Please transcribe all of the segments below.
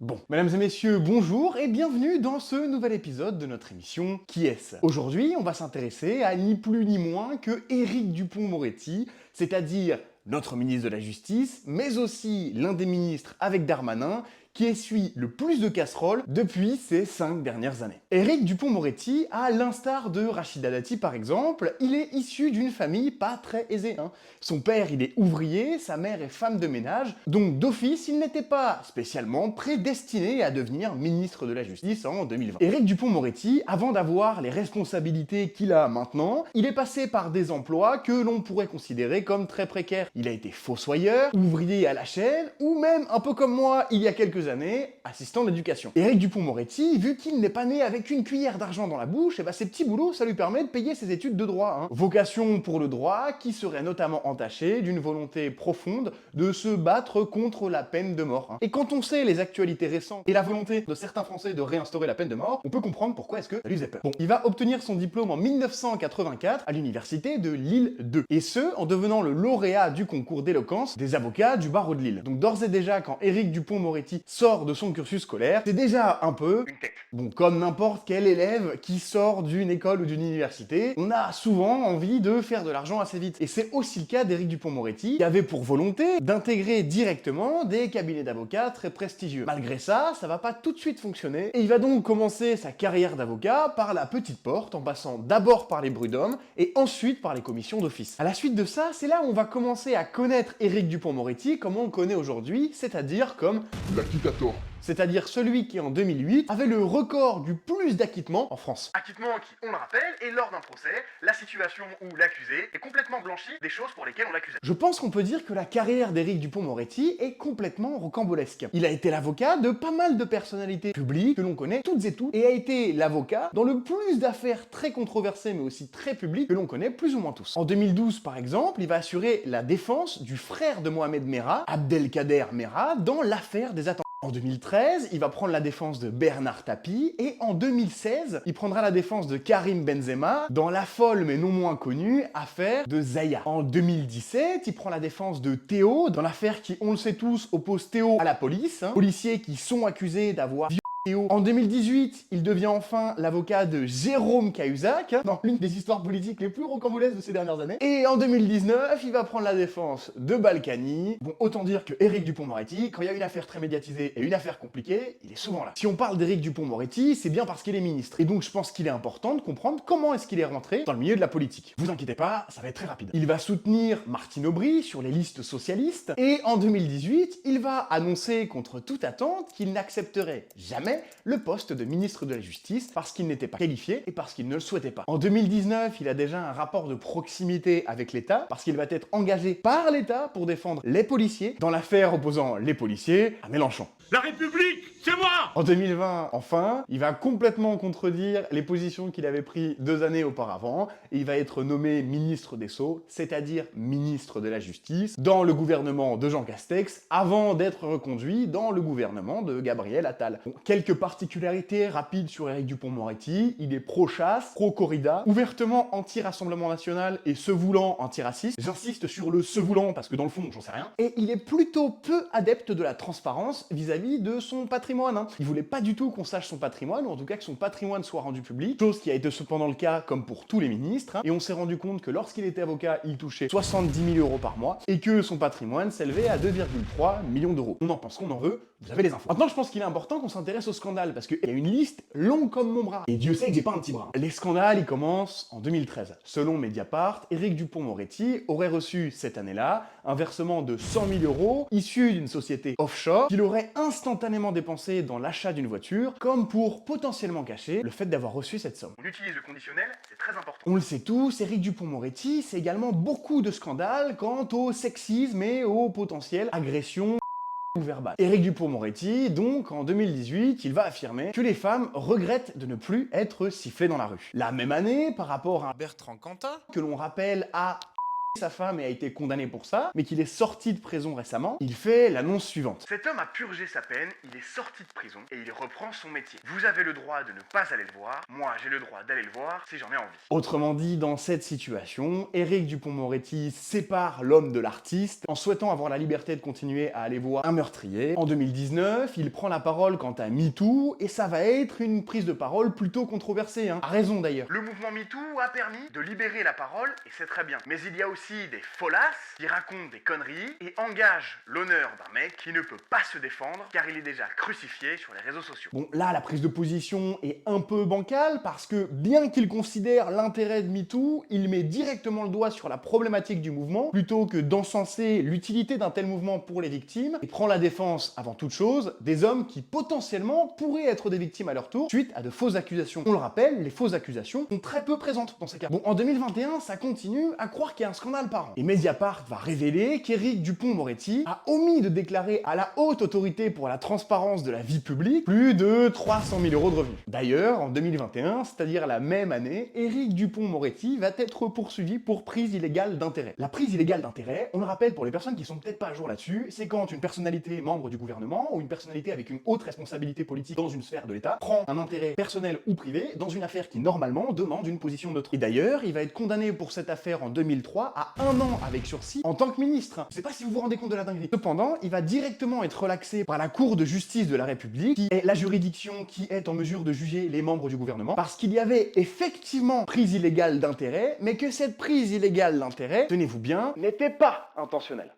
Bon, mesdames et messieurs, bonjour et bienvenue dans ce nouvel épisode de notre émission Qui est-ce? Aujourd'hui, on va s'intéresser à ni plus ni moins que Éric Dupond-Moretti, c'est-à-dire notre ministre de la Justice, mais aussi l'un des ministres avec Darmanin, qui essuie le plus de casseroles depuis ces 5 dernières années. Éric Dupond-Moretti, à l'instar de Rachida Dati par exemple, il est issu d'une famille pas très aisée. Son père, il est ouvrier, sa mère est femme de ménage, donc d'office, il n'était pas spécialement prédestiné à devenir ministre de la Justice en 2020. Éric Dupond-Moretti, avant d'avoir les responsabilités qu'il a maintenant, il est passé par des emplois que l'on pourrait considérer comme très précaires. Il a été fossoyeur, ouvrier à la chaîne, ou même, un peu comme moi, il y a quelques années, assistant d'éducation. Éric Dupond-Moretti, vu qu'il n'est pas né avec une cuillère d'argent dans la bouche, et ses petits boulots, ça lui permet de payer ses études de droit. Vocation pour le droit, qui serait notamment entachée d'une volonté profonde de se battre contre la peine de mort. Et quand on sait les actualités récentes et la volonté de certains Français de réinstaurer la peine de mort, on peut comprendre pourquoi est-ce que ça lui faisait peur. Bon, il va obtenir son diplôme en 1984 à l'université de Lille 2. Et ce, en devenant le lauréat du concours d'éloquence des avocats du barreau de Lille. Donc d'ores et déjà, quand Éric Dupond-Moretti sort de son cursus scolaire, c'est déjà un peu une tech. Bon, comme n'importe quel élève qui sort d'une école ou d'une université, on a souvent envie de faire de l'argent assez vite. Et c'est aussi le cas d'Éric Dupond-Moretti, qui avait pour volonté d'intégrer directement des cabinets d'avocats très prestigieux. Malgré ça, ça va pas tout de suite fonctionner, et il va donc commencer sa carrière d'avocat par la petite porte, en passant d'abord par les prud'hommes, et ensuite par les commissions d'office. À la suite de ça, c'est là où on va commencer à connaître Éric Dupond-Moretti comme on le connaît aujourd'hui, c'est-à-dire comme l'acquittator. C'est-à-dire celui qui, en 2008, avait le record du plus d'acquittements en France. Acquittement qui, on le rappelle, est lors d'un procès, la situation où l'accusé est complètement blanchi des choses pour lesquelles on l'accusait. Je pense qu'on peut dire que la carrière d'Éric Dupond-Moretti est complètement rocambolesque. Il a été l'avocat de pas mal de personnalités publiques que l'on connaît toutes et tous, et a été l'avocat dans le plus d'affaires très controversées mais aussi très publiques que l'on connaît plus ou moins tous. En 2012, par exemple, il va assurer la défense du frère de Mohamed Merah, Abdelkader Merah, dans l'affaire des attentats. En 2013, il va prendre la défense de Bernard Tapie, et en 2016, il prendra la défense de Karim Benzema dans la folle mais non moins connue affaire de Zaya. En 2017, il prend la défense de Théo dans l'affaire qui, on le sait tous, oppose Théo à la police, policiers qui sont accusés d'avoir Théo. En 2018, il devient enfin l'avocat de Jérôme Cahuzac, dans l'une des histoires politiques les plus rocambolesques de ces dernières années. Et en 2019, il va prendre la défense de Balkany. Bon, autant dire que Éric Dupond-Moretti, quand il y a une affaire très médiatisée et une affaire compliquée, il est souvent là. Si on parle d'Éric Dupond-Moretti, c'est bien parce qu'il est ministre. Et donc je pense qu'il est important de comprendre comment est-ce qu'il est rentré dans le milieu de la politique. Vous inquiétez pas, ça va être très rapide. Il va soutenir Martine Aubry sur les listes socialistes, et en 2018, il va annoncer contre toute attente qu'il n'accepterait jamais le poste de ministre de la Justice parce qu'il n'était pas qualifié et parce qu'il ne le souhaitait pas. En 2019, il a déjà un rapport de proximité avec l'État parce qu'il va être engagé par l'État pour défendre les policiers dans l'affaire opposant les policiers à Mélenchon. La République, c'est moi! En 2020, enfin, il va complètement contredire les positions qu'il avait prises 2 années auparavant, et il va être nommé ministre des Sceaux, c'est-à-dire ministre de la Justice, dans le gouvernement de Jean Castex, avant d'être reconduit dans le gouvernement de Gabriel Attal. Bon, quelques particularités rapides sur Éric Dupond-Moretti: il est pro-chasse, pro-corrida, ouvertement anti-Rassemblement National et se voulant antiraciste. J'insiste sur le se voulant parce que dans le fond, j'en sais rien. Et il est plutôt peu adepte de la transparence vis-à-vis de son patrimoine. Il voulait pas du tout qu'on sache son patrimoine, ou en tout cas que son patrimoine soit rendu public, chose qui a été cependant le cas comme pour tous les ministres, et on s'est rendu compte que lorsqu'il était avocat, il touchait 70 000 € par mois, et que son patrimoine s'élevait à 2,3 millions d'euros. On en pense qu'on en veut, vous avez les infos. Maintenant, je pense qu'il est important qu'on s'intéresse au scandale, parce qu'il y a une liste longue comme mon bras, et Dieu sait que j'ai pas un petit bras. Les scandales, ils commencent en 2013. Selon Mediapart, Éric Dupond-Moretti aurait reçu cette année-là un versement de 100 000 € issu d'une société offshore qu'il aurait instantanément dépensé dans l'achat d'une voiture, comme pour potentiellement cacher le fait d'avoir reçu cette somme. On utilise le conditionnel, c'est très important. On le sait tous, Éric Dupond-Moretti, c'est également beaucoup de scandales quant au sexisme et aux potentielles agressions ou verbales. Éric Dupond-Moretti, donc, en 2018, il va affirmer que les femmes regrettent de ne plus être sifflées dans la rue. La même année, par rapport à Bertrand Cantat, que l'on rappelle à sa femme et a été condamné pour ça, mais qu'il est sorti de prison récemment, il fait l'annonce suivante. Cet homme a purgé sa peine, il est sorti de prison et il reprend son métier. Vous avez le droit de ne pas aller le voir, moi j'ai le droit d'aller le voir si j'en ai envie. Autrement dit, dans cette situation, Éric Dupond-Moretti sépare l'homme de l'artiste en souhaitant avoir la liberté de continuer à aller voir un meurtrier. En 2019, il prend la parole quant à MeToo et ça va être une prise de parole plutôt controversée, A raison d'ailleurs. Le mouvement MeToo a permis de libérer la parole et c'est très bien. Mais il y a aussi des folasses qui racontent des conneries et engagent l'honneur d'un mec qui ne peut pas se défendre car il est déjà crucifié sur les réseaux sociaux. Bon, là, la prise de position est un peu bancale parce que, bien qu'il considère l'intérêt de MeToo, il met directement le doigt sur la problématique du mouvement plutôt que d'encenser l'utilité d'un tel mouvement pour les victimes et prend la défense, avant toute chose, des hommes qui potentiellement pourraient être des victimes à leur tour suite à de fausses accusations. On le rappelle, les fausses accusations sont très peu présentes dans ces cas. Bon, en 2021, ça continue à croire qu'il y a un scandale par an. Et Mediapart va révéler qu'Éric Dupond-Moretti a omis de déclarer à la haute autorité pour la transparence de la vie publique plus de 300 000 € de revenus. D'ailleurs, en 2021, c'est-à-dire la même année, Éric Dupond-Moretti va être poursuivi pour prise illégale d'intérêt. La prise illégale d'intérêt, on le rappelle pour les personnes qui sont peut-être pas à jour là-dessus, c'est quand une personnalité membre du gouvernement ou une personnalité avec une haute responsabilité politique dans une sphère de l'État prend un intérêt personnel ou privé dans une affaire qui normalement demande une position neutre. Et d'ailleurs, il va être condamné pour cette affaire en 2003 à 1 an avec sursis en tant que ministre. Je sais pas si vous vous rendez compte de la dinguerie. Cependant, il va directement être relaxé par la Cour de justice de la République, qui est la juridiction qui est en mesure de juger les membres du gouvernement, parce qu'il y avait effectivement prise illégale d'intérêt, mais que cette prise illégale d'intérêt, tenez-vous bien, n'était pas intentionnelle.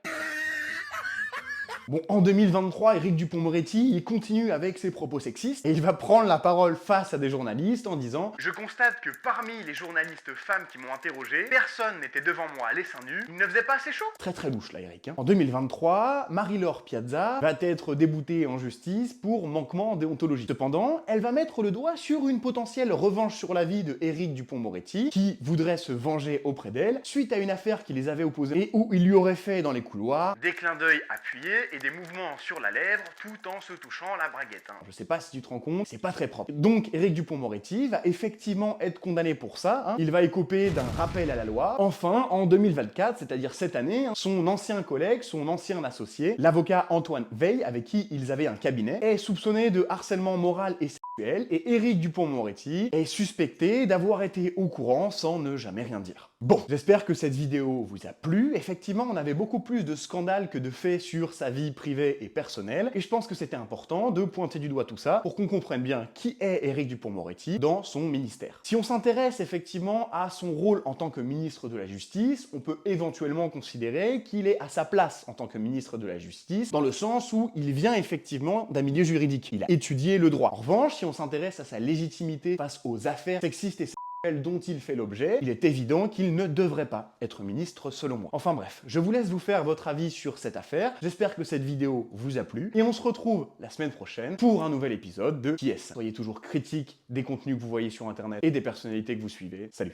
Bon, en 2023, Éric Dupond-Moretti, il continue avec ses propos sexistes et il va prendre la parole face à des journalistes en disant « Je constate que parmi les journalistes femmes qui m'ont interrogé, personne n'était devant moi les seins nus, il ne faisait pas assez chaud. » Très très louche là, Éric. En 2023, Marie-Laure Piazza va être déboutée en justice pour manquement déontologique. Cependant, elle va mettre le doigt sur une potentielle revanche sur la vie de Éric Dupond-Moretti, qui voudrait se venger auprès d'elle suite à une affaire qui les avait opposés et où il lui aurait fait dans les couloirs Des clins d'œil appuyés et des mouvements sur la lèvre tout en se touchant la braguette. Je sais pas si tu te rends compte, c'est pas très propre. Donc Éric Dupond-Moretti va effectivement être condamné pour ça, Il va écoper d'un rappel à la loi. Enfin, en 2024, c'est-à-dire cette année, son ancien collègue, son ancien associé, l'avocat Antoine Veil, avec qui ils avaient un cabinet, est soupçonné de harcèlement moral et sexuel, et Éric Dupond-Moretti est suspecté d'avoir été au courant sans ne jamais rien dire. Bon, j'espère que cette vidéo vous a plu. Effectivement, on avait beaucoup plus de scandales que de faits sur sa vie privée et personnelle, et je pense que c'était important de pointer du doigt tout ça pour qu'on comprenne bien qui est Éric Dupond-Moretti dans son ministère. Si on s'intéresse effectivement à son rôle en tant que ministre de la Justice, on peut éventuellement considérer qu'il est à sa place en tant que ministre de la Justice, dans le sens où il vient effectivement d'un milieu juridique. Il a étudié le droit. En revanche, si on s'intéresse à sa légitimité face aux affaires sexistes et dont il fait l'objet, il est évident qu'il ne devrait pas être ministre selon moi. Enfin bref, je vous laisse vous faire votre avis sur cette affaire, j'espère que cette vidéo vous a plu, et on se retrouve la semaine prochaine pour un nouvel épisode de Qui est-ce ? Soyez toujours critique des contenus que vous voyez sur internet et des personnalités que vous suivez. Salut!